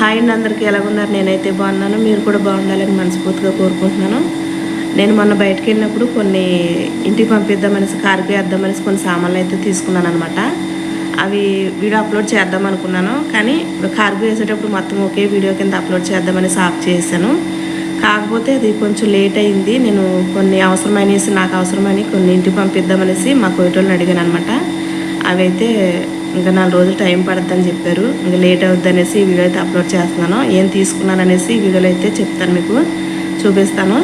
Hi అండి, అందరికీ ఎలాగున్నారు? నేనైతే బాగున్నాను. మీరు కూడా బాగుండాలని మనస్ఫూర్తిగా కోరుకుంటున్నాను. నేను మొన్న బయటకు వెళ్ళినప్పుడు కొన్ని ఇంటికి పంపిద్దామనేసి, కారుకి వేద్దామనేసి కొన్ని సామాన్లు అయితే తీసుకున్నాను అనమాట. అవి వీడియో అప్లోడ్ చేద్దాం అనుకున్నాను, కానీ కారుకి వేసేటప్పుడు మొత్తం ఒకే వీడియో కింద అప్లోడ్ చేద్దామనేసి ఆఫ్ చేశాను. కాకపోతే అది కొంచెం లేట్ అయింది. నేను కొన్ని అవసరమైనసి, నాకు అవసరమని కొన్ని ఇంటికి పంపిద్దామనేసి మా కోయటోళ్ళని అడిగాను అనమాట. అవి అయితే ఇంకా 4 రోజులు టైం పడుతుందని చెప్పారు. ఇంకా లేట్ అవుద్ది అనేసి ఈ వీడియో అయితే అప్లోడ్ చేస్తున్నాను. ఏం తీసుకున్నాను అనేసి ఈ వీడియోలో అయితే చెప్తాను, మీకు చూపిస్తాను.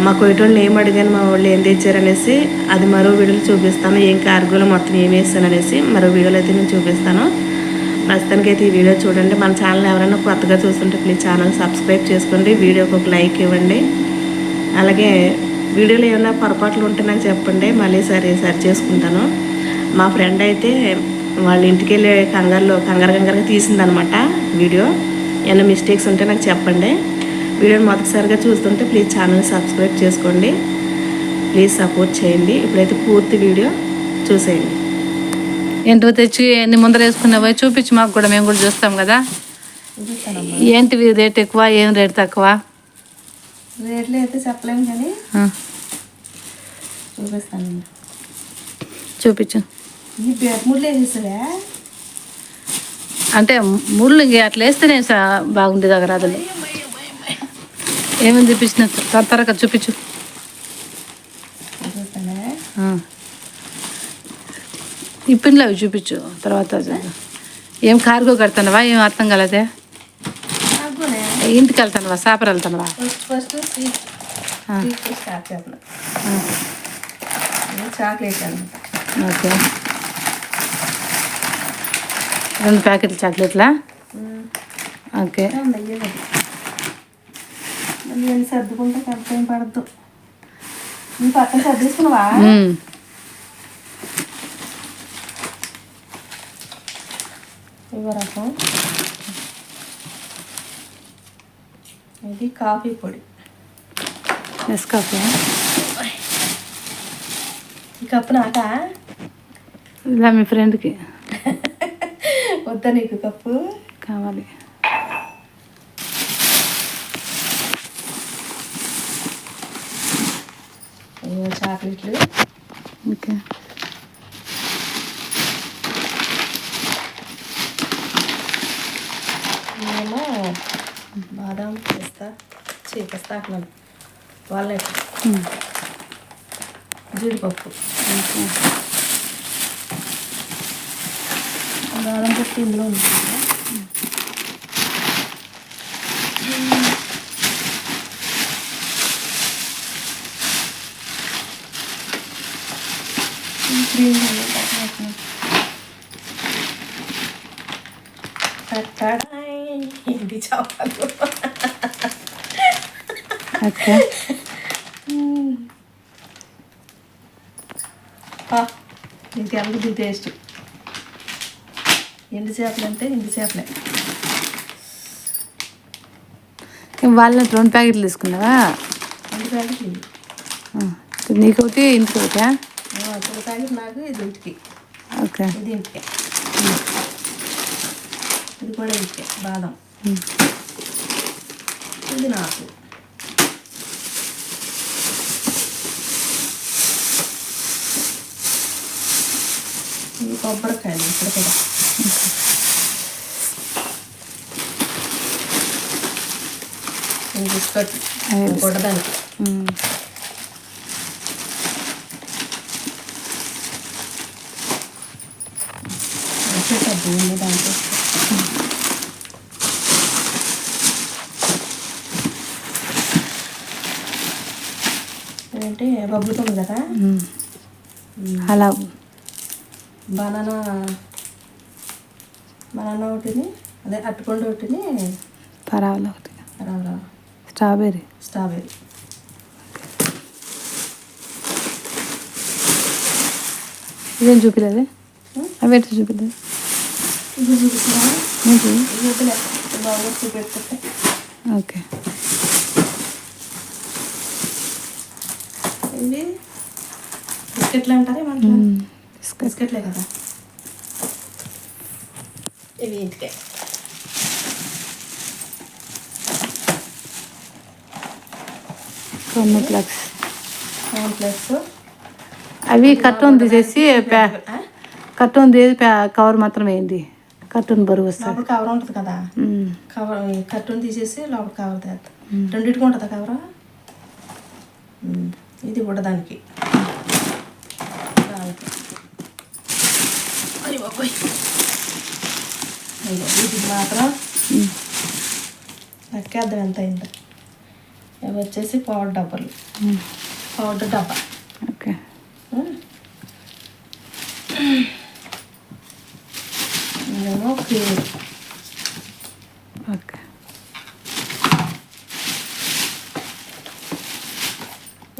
మా కోయటోళ్ళని ఏం అడిగాను, మా వాళ్ళు ఏం తెచ్చారనేసి అది మరో వీడియోలో చూపిస్తాను. ఏం కార్గోలో మొత్తం ఏం వేస్తాను అనేసి మరో వీడియోలో అయితే నేను చూపిస్తాను. ప్రస్తుతానికైతే ఈ వీడియో చూడండి. మన ఛానల్ ఎవరైనా కొత్తగా చూస్తుంటే ప్లీజ్ ఛానల్ సబ్స్క్రైబ్ చేసుకోండి, వీడియోకి ఒక లైక్ ఇవ్వండి. అలాగే వీడియోలో ఏమైనా పొరపాట్లు ఉంటే నాకు చెప్పండి, మళ్ళీ సరి చేసుకుంటాను. మా ఫ్రెండ్ అయితే వాళ్ళ ఇంటికి వెళ్ళే కంగారుగా తీసిందనమాట వీడియో. ఏమైనా మిస్టేక్స్ ఉంటే నాకు చెప్పండి. వీడియోని మొదటిసారిగా చూస్తుంటే ప్లీజ్ ఛానల్ సబ్స్క్రైబ్ చేసుకోండి, ప్లీజ్ సపోర్ట్ చేయండి. ఇప్పుడైతే పూర్తి వీడియో చూసేయండి. ఏంటో తెచ్చి ఎన్ని ముందర వేసుకున్నావో చూపించి మాకు కూడా, మేము కూడా చూస్తాం కదా. ఏంటివి రేట్ ఎక్కువ, ఏం రేట్ తక్కువ? రేట్లు అయితే చెప్పలేము కానీ చూపిస్తాను. చూపించు. ఈ ముళ్ళు వేసేసాడే అంటే ముళ్ళు ఇంక అట్లా వేస్తేనే బాగుండేది దగ్గర. అదలు ఏమేమి చూపించిన త్వరగా చూపించు. ఇప్పిన్లో అవి చూపించు. తర్వాత ఏం కార్గో కడతానవా? ఏం అర్థం కలదే. ఇంటికి వెళ్తానవా? సాపర్ వెళ్తానవా? చాక్లెట్. ఓకే, 2 ప్యాకెట్లు చాక్లెట్లా? ఓకే. సర్దుకుంటే కంపేం పడద్దు. నీ పక్కన సర్దేసుకున్నావా? ఇవ్వరకం. ఇది కాఫీ పొడి, నెస్కాఫే. ఈ కప్పు నాకా? ఇలా మీ ఫ్రెండ్కి వద్దా నీకు కప్పు? కావాలి. చాక్లెట్లు. ఓకే. నేను బాదం పిస్తా అట్లా వాల్నట్, జీడిపప్పు. బాదం పప్పు ఇందులో ఉంటుంది. ఇది చాపాలు. ఓకే. ఇంక ఇది టేస్ట్. ఎండు చేపలు అంటే ఎండు చేపలే. వాళ్ళని 2 ప్యాకెట్లు తీసుకున్నావా? 2 ప్యాకెట్లు. నీకు ఒకటి, ఇంటికి ఒకటా? 1 ప్యాకెట్ నాకు, ఇది ఇంటికి. ఓకే. ఇది ఇంటికే, ఇది కూడా ఇంటికే. బాదం ఇది నాకు. ఇది కొబ్బరికాయలు ఇక్కడ కూడా. బిస్కట్ కొట్టడానికి. దాంట్లో ఏంటంటే బబ్బుతుంది కదా. అలా బనానా ఒకటిని, అదే అట్టుకొండ ఒకటిని, పరావల ఒకటి, స్ట్రాబెర్రీ. ఇదేం చూపిలేదు? అవి ఎట్లా చూపిలేదు? ఇది చూపిస్తున్నా. బాగా చూపెట్టుకుంటే. ఓకే. ఇవి బిస్కెట్లు అంటారు, ఏమంటారు? బిస్కెట్లే కదా. ఇవి ఇంటికే. Complex complex. అవి కర్టూన్ తీసేసి కర్టూన్ తీసి కవర్ మాత్రం వేయండి. కర్టూన్ బరువు వస్తుంది. లోపల కవర్ ఉంటుంది కదా, కవర్ కర్టూన్ తీసేసి లోపల కవర్ తీస్తాం. రెండింటికి ఉంటుందా కవర్? ఇది కూడా దానికి ఇది మాత్రం నక్కేద్దాం ఎంత అయిందో. ఇవి వచ్చేసి పౌడర్ డబ్బాలు, పౌడర్ డబ్బా. ఓకే. ఇదేమో క్రీమ్. ఓకే.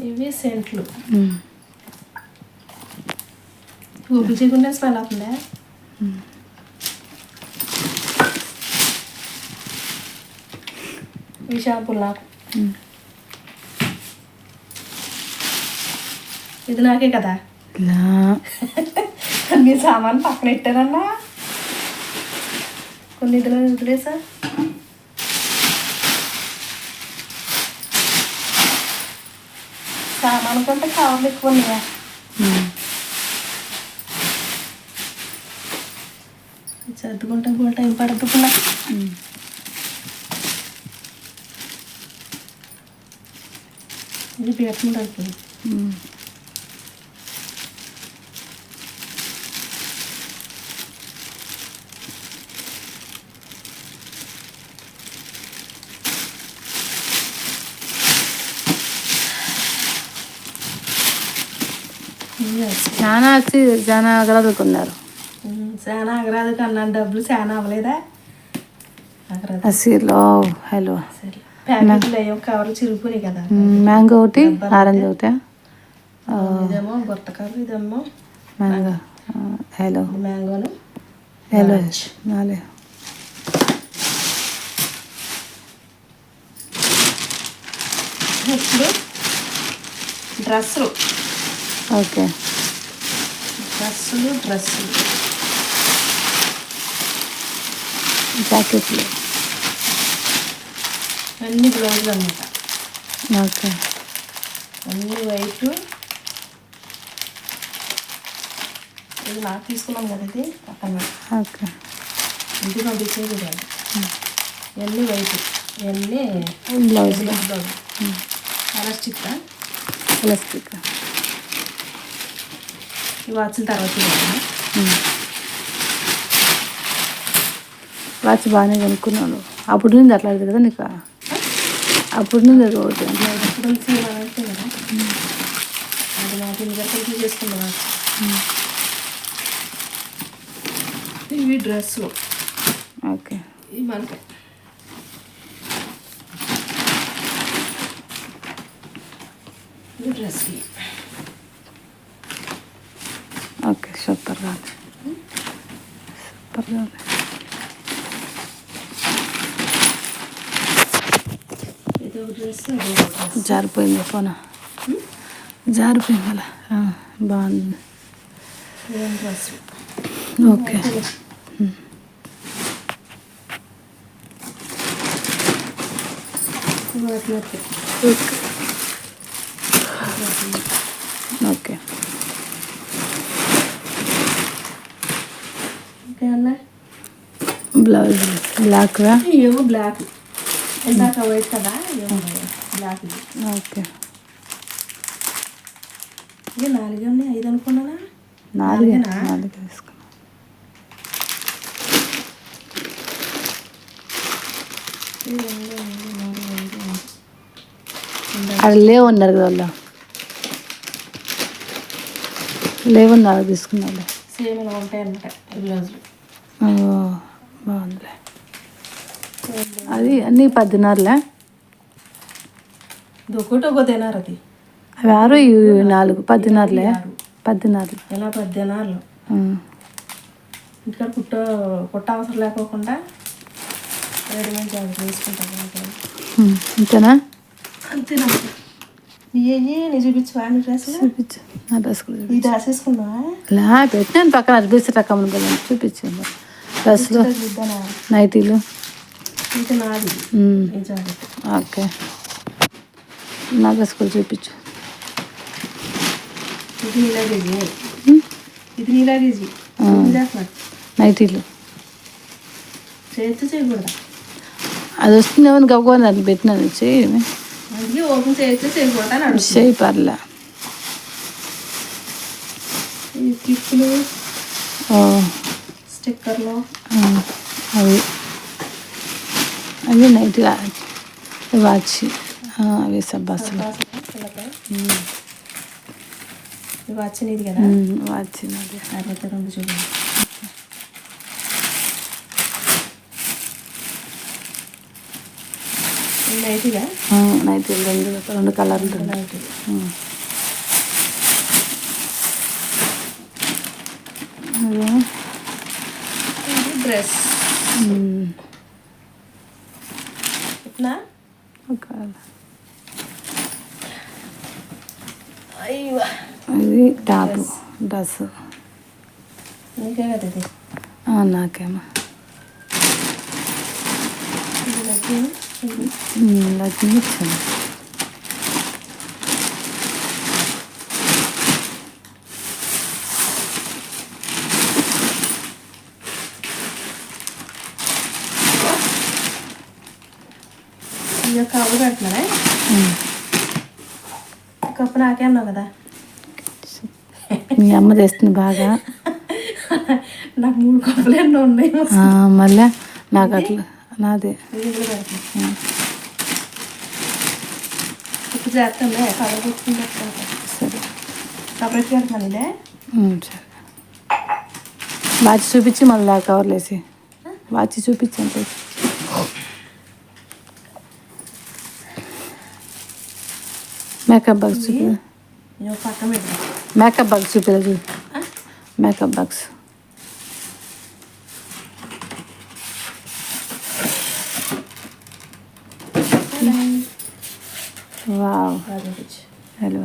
ఇవి సెంట్లు. ఊపిరి చేయకుండా స్మెల్ అవుతుందా? ఈ షాంపూలు నాకు. ఇది నాకే కదా. అన్ని సామాన్ పక్కన పెట్టారన్నా, కొన్ని ఇదిలో వదిలేసా. సామాన్ కొంటే కవర్లు ఎక్కువ ఉన్నాయా? సర్దుకుంటా కూడా టైం పడుతున్నా. ఇది పీఠం పడుతుంది. చాలా అగరాదు కొన్నారు. చాలా అగరాదు కన్నా డబ్బులు చాలా అవ్వలేదా? అసలు హలో ప్యాకెట్లు అయ్యో కవర్లు చిరిగిపోయినాయి కదా. మ్యాంగో ఒకటి, ఆరెంజ్ ఒకటి. ఇదేమో గుర్తకర్ర, ఇదేమో మ్యాంగో. హలో మ్యాంగోను హలో నాలే. ఇప్పుడు డ్రెస్సులు. ఓకే. డ్రెస్సులు జాకెట్లు అన్ని బ్లౌజులు అన్నమాట. ఓకే. అన్ని వైట్. ఇది నాకు తీసుకున్నాం కదా, ఇది పక్కన. ఓకే. ఇంటికి పంపించేది కాదు. ఇవన్నీ వైట్, ఇవన్నీ బ్లౌజ్. ఎలాస్టిక్. ఈ వాచ్ల తర్వాత వాచ్ బాగానే కొనుక్కున్నాను. అప్పుడు నుండి అట్లా కదా నీకు? అప్పుడు నుండి అది ఒకటి అంటే కదా, అది నాకు ఇంజక్షన్ తీసేసుకున్న వాచ్. ఇవి డ్రెస్సులు. ఓకే. ఇవి మనకి ఇవి డ్రెస్సులు. ఓకే. సూపర్గా ఇది ఒక డ్రెస్. జారిపోయింది ఫోన్, జారిపోయింది అలా. బాగుంది. డ్రెస్. ఓకే. ఓకే. ఇంకేమన్నా బ్లౌజ్ బ్లాక్గా. ఏమో బ్లాక్. ఇందాక వైట్ కదా, ఏమో బ్లాక్. ఓకే. ఇక 4 ఉన్నాయి, 5 అనుకున్నానా? 4 తీసుకున్నా. అది లేవున్నారు కదా వాళ్ళు, లేవున్నారు తీసుకున్నాడు. సేమ్ ఇలా ఉంటాయి అన్నమాట ఈ బ్లౌజులు. బాగుందిలే. అది అన్నీ 10 ఒకటి ఒక తినారు. అది అవి 6, 4, 10 ఇలా 10 ఇక్కడ పుట్ట అవసరం లేకోకుండా రెడీమేడ్ జాకెట్ వేసుకుంటాను. అంతేనా? అంతేనా? నేను చూపించు వాడిని డ్రెస్. చూపించు. నా డ్రెస్ కూడా ఈ డ్రెస్ వేసుకున్నావా? ఇలా పెట్టినాను పక్కన అడ్రస్ రకం చూపించాను. డ్రెస్లు, నైటీలు. ఇది నాది ఈ జాకెట్. ఓకే. నా డ్రెస్ కూడా చూపించు. ఇది నీలాగేజీ, ఇది నీలాగేజీ నైటీలు చేయొచ్చు చేయకూడదా? అది వస్తుందేమో గవ్వని అది పెట్టినాను. చేయమే అందుకే ఓపెన్ చేయొచ్చు చేయకూడదా అని అడుగుతుంది. చేయి పర్లే. ఈ క్లిప్పులు, స్టిక్కర్లు అవి అవి నైట్ వాచ్ అవి సబ్బాసులు ఇవి వచ్చినది కదా. వాచ్ అదైతే రెండు చూడండి. నైట్గా నైట్ రెండు కలర్లు. నైట్ డ్రెస్ ఇట్లా అయ్యో ఇది టాప్ డ్రెస్. నీకే కదా ఇది. నాకేమో ఇది లగ్గిన్. లగ్గిన్ ఇచ్చాను. ఇక కప్పు పెడుతున్నారా? కప్పు నాకే అన్నావు కదా. మీ అమ్మ తెస్తుంది బాగా. నాకు 3 కప్పులు ఎన్నో ఉన్నాయి. మళ్ళీ నాకు అట్లా నాదే. ఇప్పుడు చేస్తాంలే, కలర్ కొట్టుకుని సరే సపరేట్ పెడతాను. ఇదే సరే. వాచ్ చూపించి మళ్ళీ కవర్లు వేసి వాచ్ చూపించండి. మేకప్ బాక్స్ చూపి. పక్కన పెడతా. మేకప్ బాక్స్ చూపిదా? Makeup box wow. హలో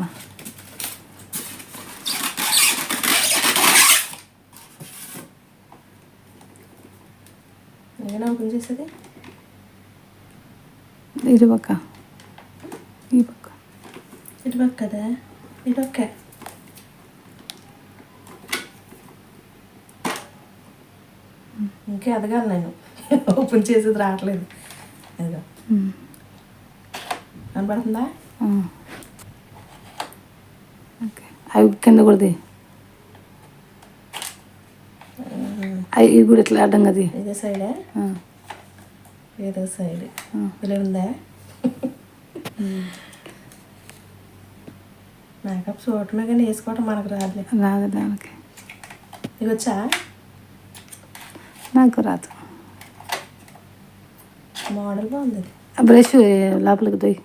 ఏదైనా ఓపెన్ చేసేది ఇది పక్క ఈ పక్క ఇటు పక్క కదా. ఇటు పక్క ఇంకే ఎదగాలి నేను. ఓపెన్ చేసేది రావట్లేదు. అదిగో కనపడుతుందా? ఓకే. అవి కింద కూడా అవి కూడా ఇట్లా అడ్డం కదా. ఇదే సైడే ఏదో సైడ్ ఇలా ఉందా? మేకప్ చూడటమే కానీ వేసుకోవటం మనకు రాదులే. రాదు దానికి. ఇది వచ్చా? నాకు రాదు. మోడల్ బాగుంది. బ్రష్ లోపలికి దొయ్యి.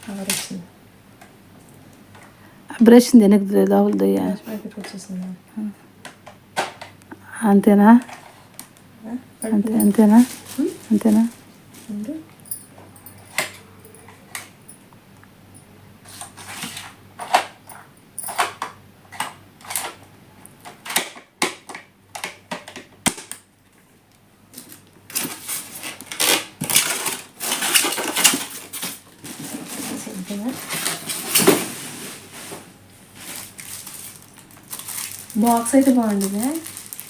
కవర్ వచ్చింది. బ్రష్ వెనక్కి లోపలికి దొయ్య. ప్యాకెట్ వచ్చేసింది. అంతేనా? అంతేనా? అంతేనా? బాక్స్ అయితే బాగుంది.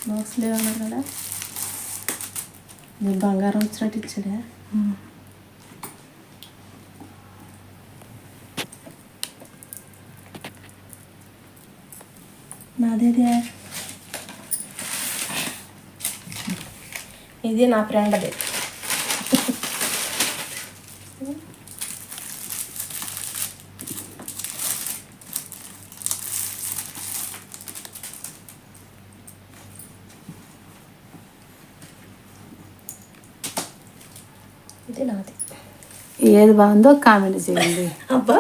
బాక్స్ లేవన్నారు కదా. నేను బంగారం వచ్చినట్టు ఇచ్చాడా? నాదేదే. ఇది నా ఫ్రెండ్ అదే. ఇది నాది. ఏది బాగుందో కామెంట్ చేయండి. అబ్బా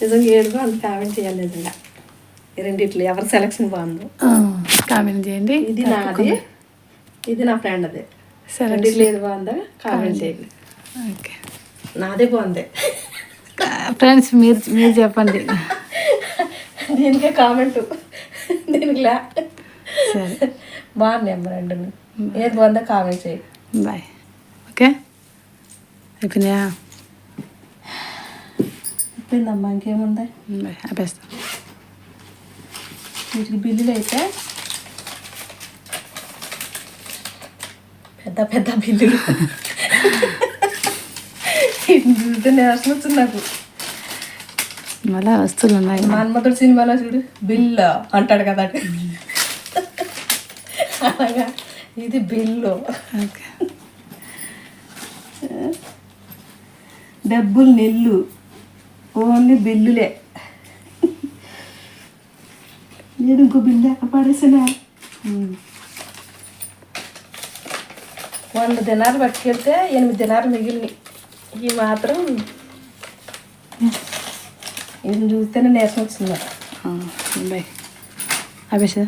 నిజంగా ఏది బాగుంది కామెంట్ చేయాలి. నిజంగా రెండిట్లు ఎవరి సెలక్షన్ బాగుందో కామెంట్ చేయండి. ఇది నాది, ఇది నా ఫ్రెండ్ అదే. రెండిట్లు ఏది బాగుందో కామెంట్ చేయండి. ఓకే. నాదే బాగుంది. ఫ్రెండ్స్ మీరు చెప్పండి. దీనికే కామెంట్, దీనికి లే. సరే బాగుంది అమ్మ. రెండు ఏది బాగుందో కామెంట్ చేయండి. బాయ్. ఓకే అయిపోయినాయా? అయిపోయిందమ్మా, ఇంకేముంది? ఆపేస్తా. వీటికి బిల్లులు అయితే పెద్ద పెద్ద బిల్లులు. చూస్తే నేర్చుకుని వచ్చింది నాకు. మళ్ళా వస్తువులు ఉన్నాయి. మన్మధుడు సినిమాలో చూడు బిల్లు అంటాడు కదా, అలాగా ఇది బిల్లు. ఓకే డబ్బులు నెల్లు, ఓన్లీ బిల్లులే. నేను ఇంకో బిల్లు ఎక్కడ పడేసినా. 100 దినాలు పట్టుకెళ్తే 8 దినాలు మిగిలినాయి. ఇవి మాత్రం ఇది చూస్తేనే నేర్చుకుని వచ్చిందా. బాయ్ ఆపేసా.